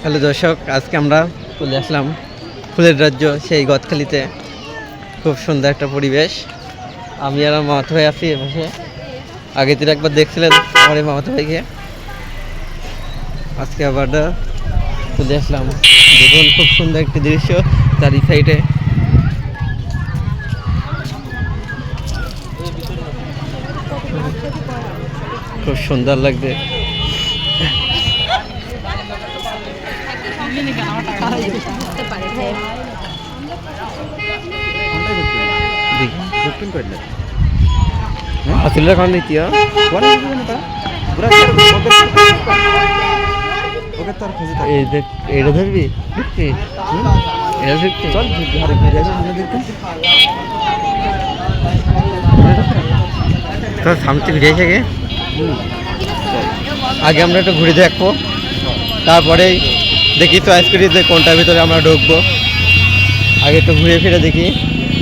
Hello দর্শক, আজকে আমরা চলে আসলাম ফুলের রাজ্য সেই গদখালিতে। খুব সুন্দর একটা পরিবেশ। আমি আর মামাতো ভাই আছি এপাশে। আগে দিন একবার দেখছিলেন আমার এই মামাতো ভাইকে, আজকে আবার চলে আসলাম। দেখুন খুব সুন্দর একটি দৃশ্য চারি সাইডে। খুব সুন্দর লাগছে। আসলে কখন দিতি এটা ধরবি চল সামনে ঘুরে এসে আগে আমরা একটু ঘুরে দেখবো, তারপরেই দেখি চয়েস করি যে কোনটার ভিতরে আমরা ঢুকবো। আগে একটু ঘুরে ফিরে দেখি।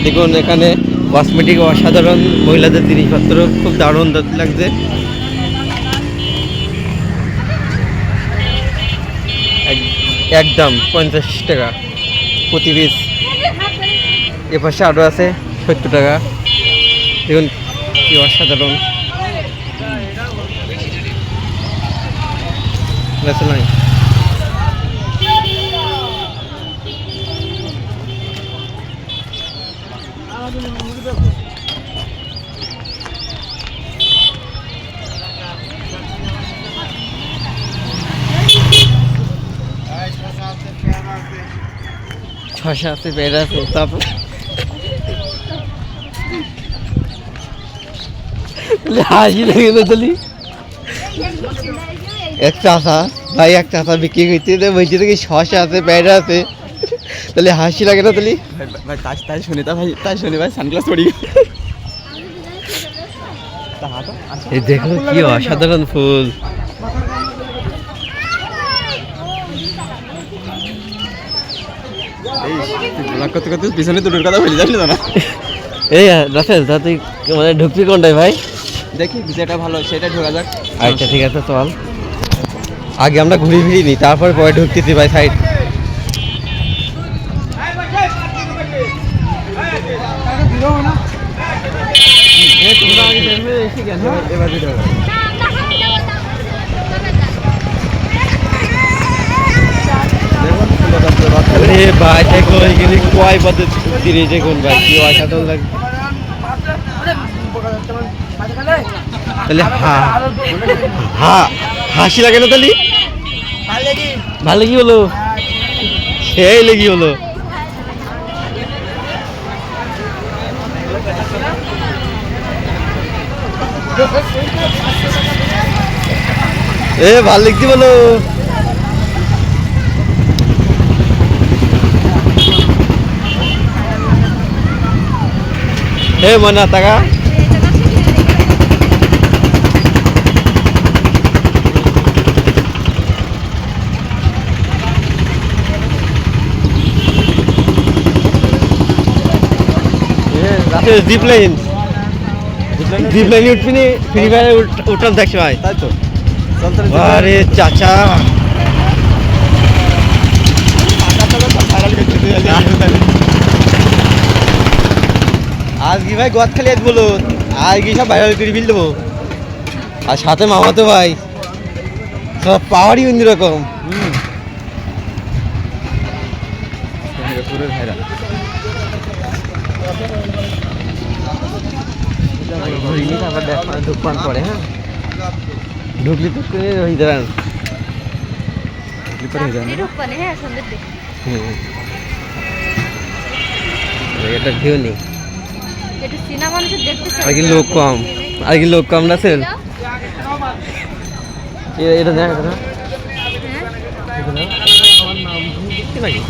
দেখুন এখানে কসমেটিক অসাধারণ, মহিলাদের জিনিসপত্র খুব দারুণ লাগছে। একদম 50 টাকা প্রতি পিস। এপাশে আরও আছে 70 টাকা। দেখুন কি অসাধারণ। শসা আছে, পেঁড়া আছে, তারপর হাসি লেগে চলি। এক চাষা ভাই, এক চাষা বিক্রি করতে বলছি দেখি শসা আছে, পেঁড়া আছে, তাহলে হাসি লাগে না? তাহলে ভাই তাই শুনি ভাই, তাই শুনি ভাই সানগ্লাস পরি। এই দেখো কি অসাধারণ ফুল। করতে করতে পিছনে দুটোর কথা ভুলে যাবি না। এই রাসেল, তা তুই মানে ঢুকবি কোনটাই ভাই? দেখি যেটা ভালো সেটা ঢোকা যাক। আচ্ছা ঠিক আছে, চল। আগে আমরা ঘুরে ফিরি নি, তারপর পরে ঢুকতেছি ভাই সাইড। ভাই দেখো এখানে কয় পদ্ধতি দেখুন ভাই, কি অসাধারণ লাগছে। তাহলে হাসি লাগে না? তাহলে ভালো কি হলো, সেই লেগে হলো। এ ভাল লাগছি বলো। হে মনা টাকা জিপ লাইন উঠবি নি? ফ্রি ফায়ার উঠলাম দেখ ভাই, তাই তো। আরে চাচা আজ কি ভাই গদখালি আজ বলো, আজ কি সব ভাইরাল করে ফেল দেবো। আর সাথে মামাতো ভাই, সব পাওয়ারই অন্যরকম। ঢুকপান পরে, হ্যাঁ ঢুকলি তো হয়ে যাবেন। এটা ভিউ নেই, আর কি লোক কম, আর কি লোক কম না স্যার। এটা দেখ নাকি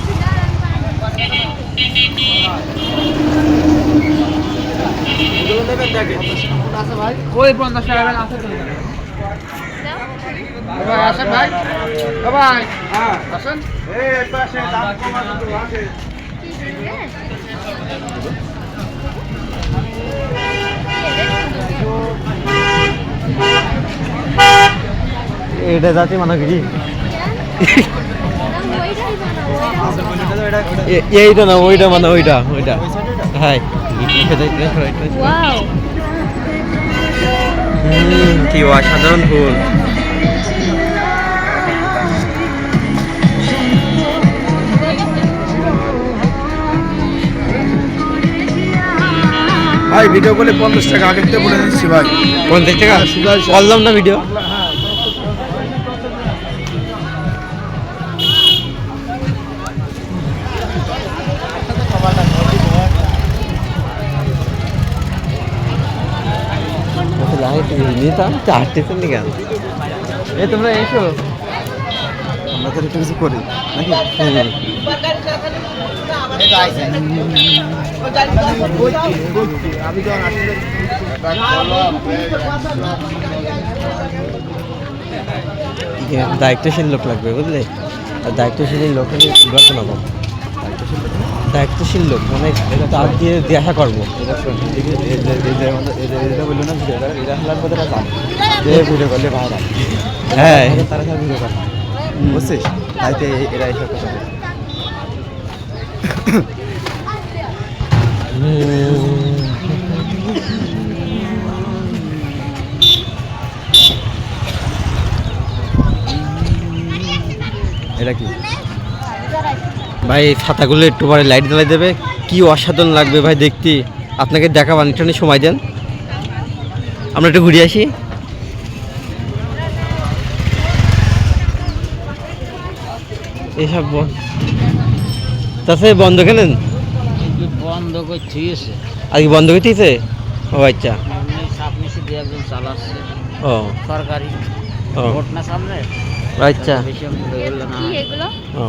ওই 50 টাকা আছে তো ভাই। আসেন ভাই, ভাই আসেন। এই পাশে দাম কমানো তো আছে। এটা যাতে মানে কি এইটা না, ওইটা মানে ওইটা ওইটা হ্যাঁ। ওয়াও কি অসাধারণ ফুল। ভাই ভিডিও বলে 50 টাকা আগের থেকে বলে দিচ্ছি ভাই। 50 টাকা করলাম না ভিডিও। নিতাম হাঁটতেছেন কেন? এ তোমরা এসো, আমরা তো একটু কিছু করি নাকি? আমি যখন আসলে দায়িত্বশীল লোক লাগবে বুঝলে, আর দায়িত্বশীল লোক হলে নির্বাচন হবো। দায়িত্বশীল লোক মানে তার দিয়ে দেখা করবো। বললো না এরা খেলার কথা জানে যে ভিডিও করলে ভাইরাল, হ্যাঁ তারা সব ভিডিও করে বুঝছিস, তাইতে এরা এইসব কথা বলে। এটা কি ভাই? ছাতাগুলো একটু পরে লাইট জ্বালাই দেবে, কি অসাধারণ লাগবে ভাই দেখতে। আপনাকে দেখাবো, একটু সময় দেন, আমরা একটু ঘুরে আসি। এইসব তাছাড়া বন্ধ কেনেন? বন্ধ করছি আর কি বন্ধ করতেছে? ও আচ্ছা, সামনে দিয়ে একজন চালাচ্ছে ও সরকারি ও ভোট না সামনে, আচ্ছা বেশি হয়ে গেল না। কি এগুলো? ও